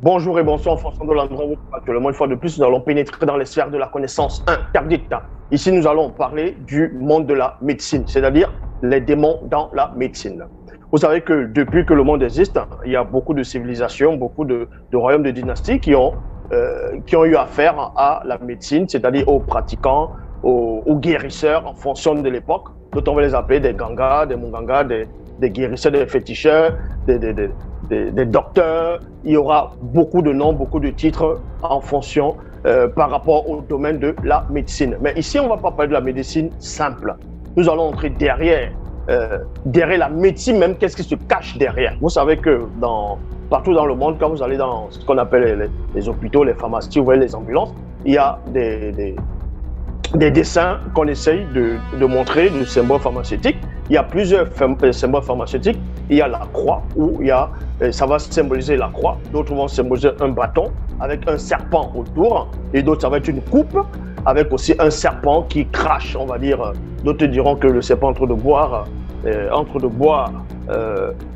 Bonjour et bonsoir en fonction de l'endroit où actuellement, une fois de plus, nous allons pénétrer dans les sphères de la connaissance interdite. Ici, nous allons parler du monde de la médecine, c'est-à-dire les démons dans la médecine. Vous savez que depuis que le monde existe, il y a beaucoup de civilisations, beaucoup de royaumes de dynasties qui ont eu affaire à la médecine, c'est-à-dire aux pratiquants, aux guérisseurs en fonction de l'époque. D'autres on va les appeler des gangas, des mungangas, des guérisseurs, des féticheurs, des docteurs. Il y aura beaucoup de noms, beaucoup de titres en fonction par rapport au domaine de la médecine. Mais ici, on ne va pas parler de la médecine simple. Nous allons entrer derrière la médecine même, qu'est-ce qui se cache derrière. Vous savez que partout dans le monde, quand vous allez dans ce qu'on appelle les hôpitaux, les pharmacies, vous voyez les ambulances, il y a des dessins qu'on essaye de montrer, de symboles pharmaceutiques. Il y a plusieurs symboles pharmaceutiques. Il y a la croix, où ça va symboliser la croix. D'autres vont symboliser un bâton avec un serpent autour. Et d'autres, ça va être une coupe avec aussi un serpent qui crache, on va dire. D'autres diront que le serpent entre de boire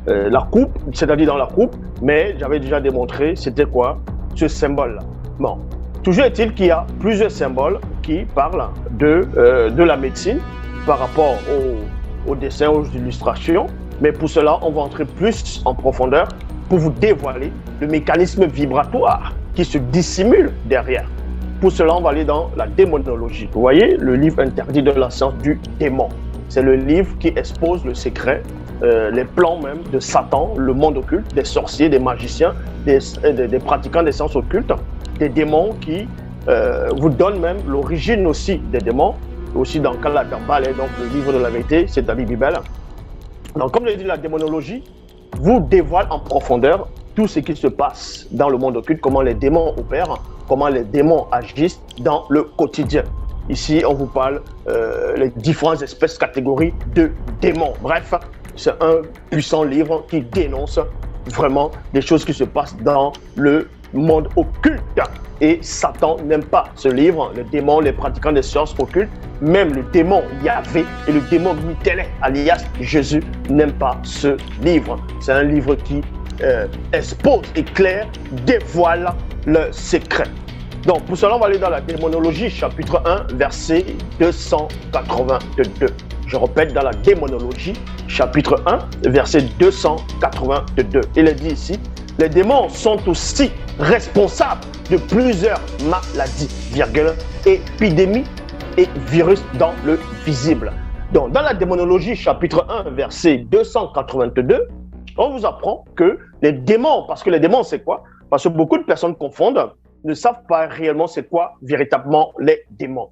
la coupe, c'est-à-dire dans la coupe. Mais j'avais déjà démontré, c'était quoi ce symbole-là. Bon. Toujours est-il qu'il y a plusieurs symboles qui parlent de la médecine par rapport aux dessins, aux illustrations. Mais pour cela, on va entrer plus en profondeur pour vous dévoiler le mécanisme vibratoire qui se dissimule derrière. Pour cela, on va aller dans la démonologie. Vous voyez, le livre interdit de la science du démon. C'est le livre qui expose le secret, les plans même de Satan, le monde occulte, des sorciers, des magiciens, des pratiquants des sciences occultes, des démons qui vous donnent même l'origine aussi des démons, aussi dans Kaladambal, donc le livre de la vérité, c'est David Bibel. Donc comme je l'ai dit, la démonologie vous dévoile en profondeur tout ce qui se passe dans le monde occulte, comment les démons opèrent, comment les démons agissent dans le quotidien. Ici, on vous parle les différentes espèces, catégories de démons. Bref, c'est un puissant livre qui dénonce vraiment des choses qui se passent dans le monde occulte. Et Satan n'aime pas ce livre. Les démons, les pratiquants des sciences occultes, même le démon Yahvé et le démon Mitélé, alias Jésus, n'aiment pas ce livre. C'est un livre qui expose, éclaire, dévoile le secret. Donc pour cela, on va aller dans la démonologie, chapitre 1, verset 282. Je répète, dans la démonologie, chapitre 1, verset 282. Il est dit ici, les démons sont aussi responsables de plusieurs maladies, épidémies et virus dans le visible. Donc, dans la démonologie, chapitre 1, verset 282, on vous apprend que les démons, parce que les démons, c'est quoi? Parce que beaucoup de personnes confondent, ne savent pas réellement c'est quoi véritablement les démons.